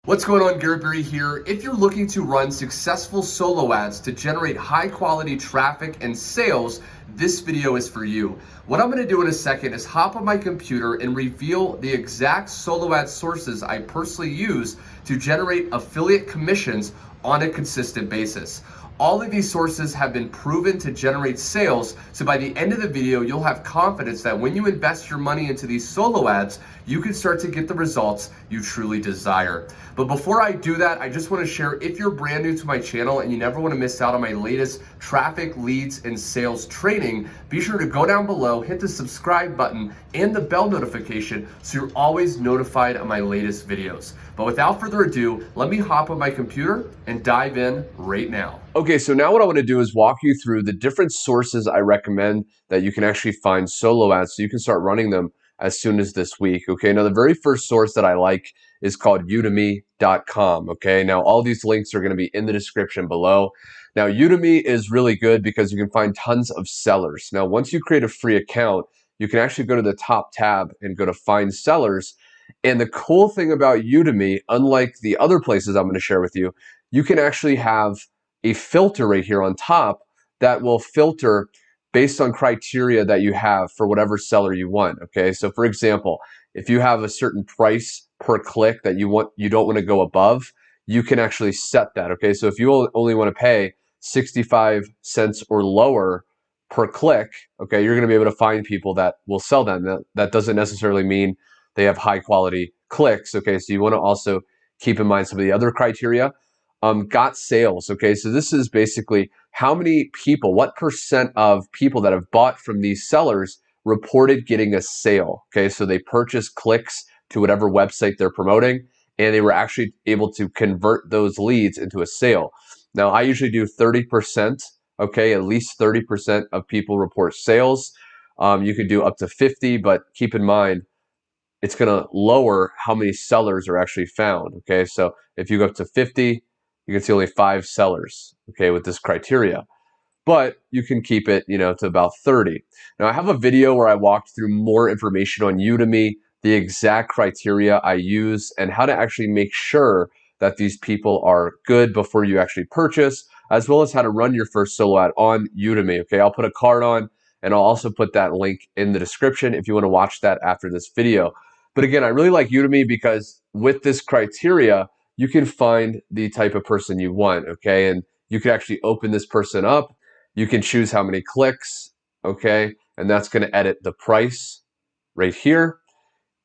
What's going on? Garrett here. If you're looking to run successful solo ads to generate high quality traffic and sales, this video is for you. What I'm going to do in a second is hop on my computer and reveal the exact solo ad sources I personally use to generate affiliate commissions on a consistent basis. All of these sources have been proven to generate sales, so by the end of the video, you'll have confidence that when you invest your money into these solo ads, you can start to get the results you truly desire. But before I do that, I just want to share, if you're brand new to my channel and you never want to miss out on my latest traffic, leads, and sales training, be sure to go down below, hit the subscribe button and the bell notification so you're always notified of my latest videos. But without further ado, let me hop on my computer and dive in right now. Okay, so now what I want to do is walk you through the different sources I recommend that you can actually find solo ads so you can start running them as soon as this week. Okay, now the very first source that I like is called Udemy.com. Okay, now all these links are going to be in the description below. Now Udemy is really good because you can find tons of sellers. Now once you create a free account, you can actually go to the top tab and go to find sellers. And the cool thing about Udemy, unlike the other places I'm going to share with you, you can actually have a filter right here on top that will filter based on criteria that you have for whatever seller you want. Okay, so for example, if you have a certain price per click that you don't want to go above, you can actually set that. Okay, so if you only want to pay 65 cents or lower per click, okay, you're going to be able to find people that will sell them. That doesn't necessarily mean they have high quality clicks. Okay, so you want to also keep in mind some of the other criteria. Got sales. Okay, so this is basically how many people, what percent of people that have bought from these sellers reported getting a sale. Okay, so they purchased clicks to whatever website they're promoting, and they were actually able to convert those leads into a sale. Now, I usually do 30%. Okay, at least 30% of people report sales. You could do up to 50, but keep in mind, it's going to lower how many sellers are actually found. Okay, so if you go up to 50, you can see only 5 sellers, okay, with this criteria. But you can keep it, to about 30. Now, I have a video where I walked through more information on Udemy, the exact criteria I use, and how to actually make sure that these people are good before you actually purchase, as well as how to run your first solo ad on Udemy. Okay, I'll put a card on, and I'll also put that link in the description if you want to watch that after this video. But again, I really like Udemy because with this criteria, you can find the type of person you want, okay? And you can actually open this person up. You can choose how many clicks, okay? And that's going to edit the price right here.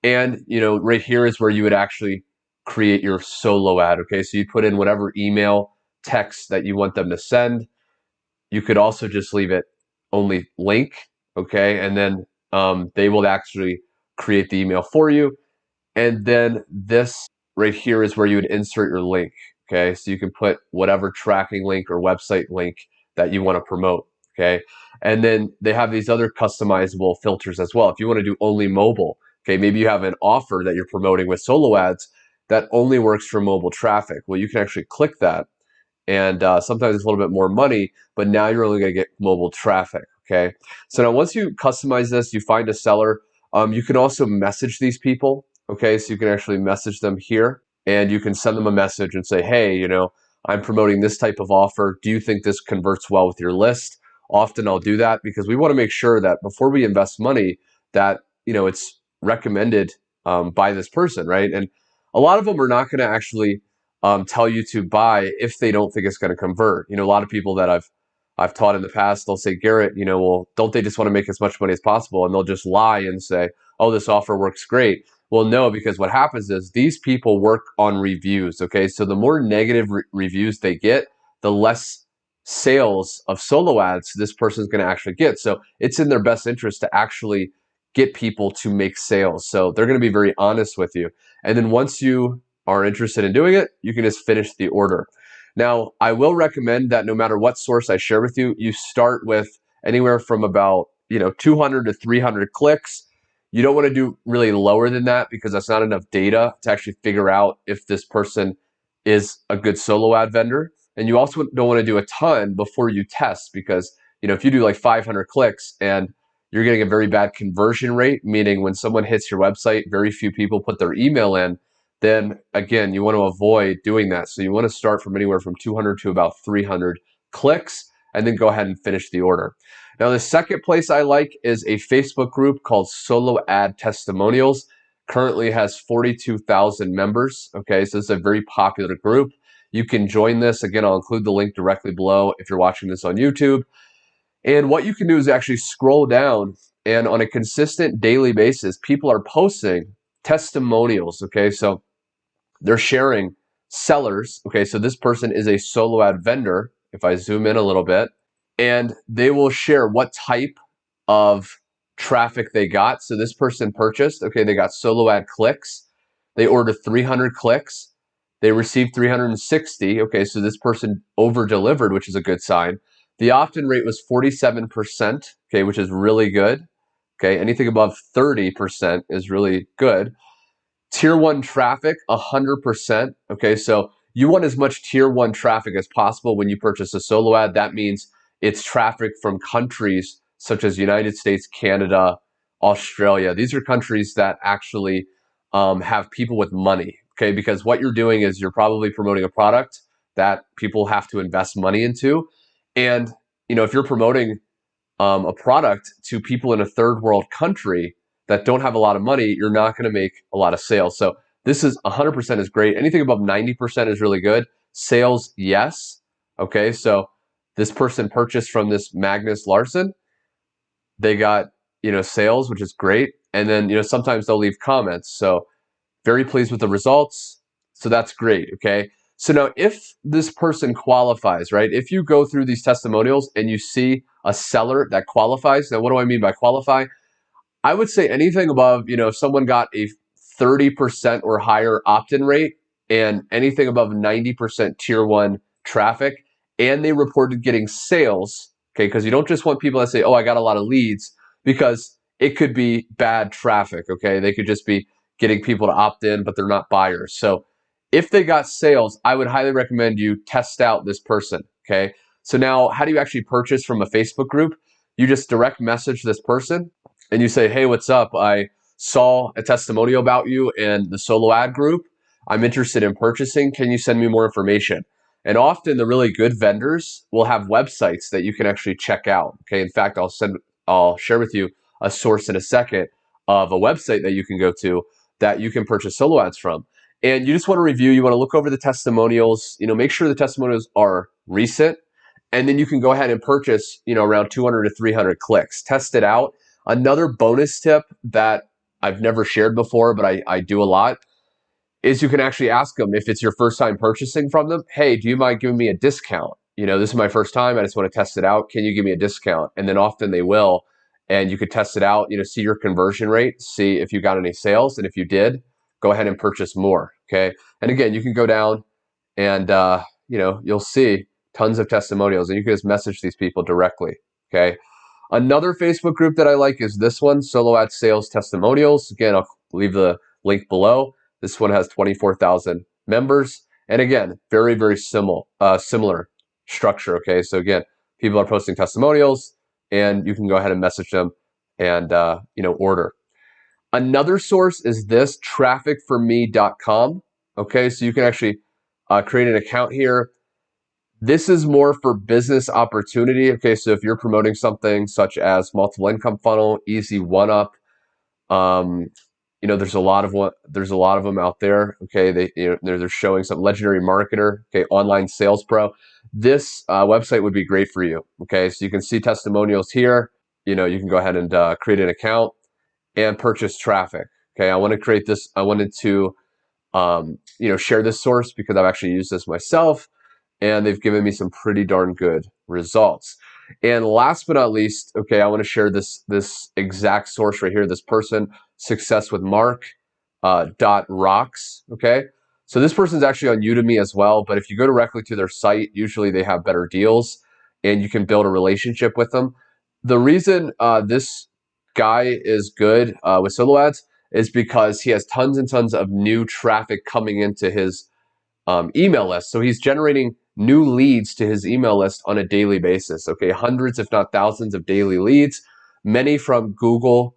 And, right here is where you would actually create your solo ad, okay? So you put in whatever email, text that you want them to send. You could also just leave it only link, okay? And then they will actually create the email for you. And then this right here is where you would insert your link, okay? So you can put whatever tracking link or website link that you want to promote, okay? And then they have these other customizable filters as well. If you want to do only mobile, okay, maybe you have an offer that you're promoting with solo ads that only works for mobile traffic. Well, you can actually click that, and sometimes it's a little bit more money, but now you're only going to get mobile traffic, okay? So now once you customize this, you find a seller, you can also message these people. Okay, so you can actually message them here, and you can send them a message and say, hey, I'm promoting this type of offer. Do you think this converts well with your list? Often I'll do that because we want to make sure that before we invest money that, it's recommended by this person, right? And a lot of them are not going to actually tell you to buy if they don't think it's going to convert. A lot of people that I've taught in the past, they'll say, Garrett, well, don't they just want to make as much money as possible? And they'll just lie and say, oh, this offer works great. Well, no, because what happens is these people work on reviews, okay? So the more negative reviews they get, the less sales of solo ads this person's going to actually get. So it's in their best interest to actually get people to make sales. So they're going to be very honest with you. And then once you are interested in doing it, you can just finish the order. Now, I will recommend that no matter what source I share with you, you start with anywhere from about 200 to 300 clicks. You don't want to do really lower than that because that's not enough data to actually figure out if this person is a good solo ad vendor. And you also don't want to do a ton before you test because, if you do like 500 clicks and you're getting a very bad conversion rate, meaning when someone hits your website, very few people put their email in, then again, you want to avoid doing that. So you want to start from anywhere from 200 to about 300 clicks and then go ahead and finish the order. Now, the second place I like is a Facebook group called Solo Ad Testimonials. Currently has 42,000 members. Okay, so it's a very popular group. You can join this. Again, I'll include the link directly below if you're watching this on YouTube. And what you can do is actually scroll down, and on a consistent daily basis, people are posting testimonials. Okay, so they're sharing sellers. Okay, so this person is a solo ad vendor. If I zoom in a little bit, and they will share what type of traffic they got. So this person purchased, okay, they got solo ad clicks. They ordered 300 clicks. They received 360. Okay, so this person over delivered, which is a good sign. The opt-in rate was 47%, okay, which is really good. Okay, anything above 30% is really good. Tier 1 traffic, 100%. Okay, so you want as much tier 1 traffic as possible when you purchase a solo ad. That means it's traffic from countries such as United States, Canada, Australia. These are countries that actually have people with money, okay? Because what you're doing is you're probably promoting a product that people have to invest money into. And, you know, if you're promoting a product to people in a third world country that don't have a lot of money, you're not going to make a lot of sales. So this is 100% is great. Anything above 90% is really good. Sales, yes. Okay, so this person purchased from this Magnus Larson. They got, you know, sales, which is great. And then, you know, sometimes they'll leave comments. So very pleased with the results. So that's great, okay? So now if this person qualifies, right? If you go through these testimonials and you see a seller that qualifies, now what do I mean by qualify? I would say anything above, you know, if someone got a 30% or higher opt-in rate and anything above 90% tier 1 traffic, and they reported getting sales, okay, because you don't just want people that say, oh, I got a lot of leads, because it could be bad traffic, okay? They could just be getting people to opt in, but they're not buyers. So if they got sales, I would highly recommend you test out this person, okay? So now, how do you actually purchase from a Facebook group? You just direct message this person and you say, hey, what's up? I saw a testimonial about you in the solo ad group. I'm interested in purchasing. Can you send me more information? And often the really good vendors will have websites that you can actually check out. Okay. In fact, I'll share with you a source in a second of a website that you can go to that you can purchase solo ads from. And you just want to review, you want to look over the testimonials, you know, make sure the testimonials are recent. And then you can go ahead and purchase, you know, around 200 to 300 clicks. Test it out. Another bonus tip that I've never shared before, but I do a lot, is you can actually ask them if it's your first time purchasing from them, hey, do you mind giving me a discount? You know, this is my first time. I just want to test it out. Can you give me a discount? And then often they will. And you could test it out, you know, see your conversion rate, see if you got any sales. And if you did, go ahead and purchase more. Okay. And again, you can go down and, you know, you'll see tons of testimonials and you can just message these people directly. Okay. Another Facebook group that I like is this one, Solo Ad Sales Testimonials. Again, I'll leave the link below. This one has 24,000 members. And again, very, very similar structure, okay? So again, people are posting testimonials and you can go ahead and message them and, you know, order. Another source is this, trafficforme.com, okay? So you can actually create an account here. This is more for business opportunity, okay? So if you're promoting something such as multiple income funnel, easy one-up, you know, there's a lot of them out there. Okay, they're showing some legendary marketer. Okay, online sales pro. This website would be great for you. Okay, so you can see testimonials here. You know, you can go ahead and create an account and purchase traffic. Okay, I want to create this. I wanted to, you know, share this source because I've actually used this myself, and they've given me some pretty darn good results. And last but not least, okay, I want to share this exact source right here. This person, successwithmark.rocks, okay? So this person's actually on Udemy as well, but if you go directly to their site, usually they have better deals and you can build a relationship with them. The reason this guy is good with solo ads is because he has tons and tons of new traffic coming into his email list. So he's generating new leads to his email list on a daily basis. Okay, hundreds, if not thousands of daily leads, many from Google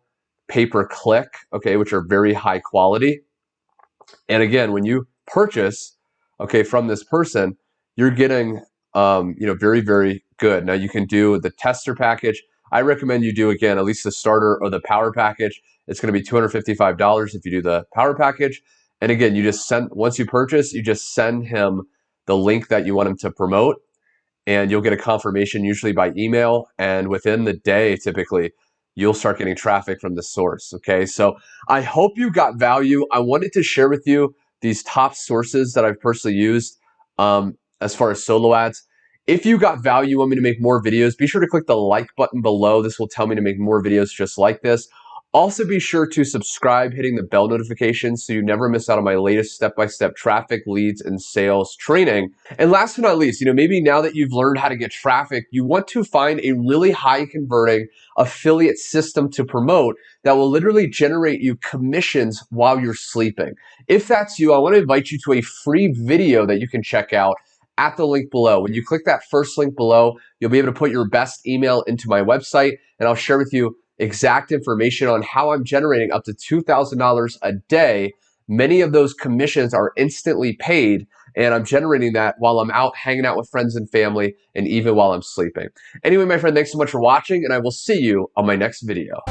pay-per-click, okay, which are very high quality. And again, when you purchase, okay, from this person, you're getting, very, very good. Now you can do the tester package. I recommend you do, again, at least the starter or the power package. It's going to be $255 if you do the power package. And again, you just send, once you purchase, you just send him the link that you want him to promote, and you'll get a confirmation usually by email. And within the day, typically, you'll start getting traffic from the source. Okay, so I hope you got value. I wanted to share with you these top sources that I've personally used as far as solo ads. If you got value, you want me to make more videos, be sure to click the like button below. This will tell me to make more videos just like this. Also, be sure to subscribe, hitting the bell notification so you never miss out on my latest step-by-step traffic, leads, and sales training. And last but not least, maybe now that you've learned how to get traffic, you want to find a really high converting affiliate system to promote that will literally generate you commissions while you're sleeping. If that's you, I want to invite you to a free video that you can check out at the link below. When you click that first link below, you'll be able to put your best email into my website, and I'll share with you exact information on how I'm generating up to $2,000 a day. Many of those commissions are instantly paid, and I'm generating that while I'm out hanging out with friends and family, and even while I'm sleeping. Anyway, my friend, thanks so much for watching, and I will see you on my next video.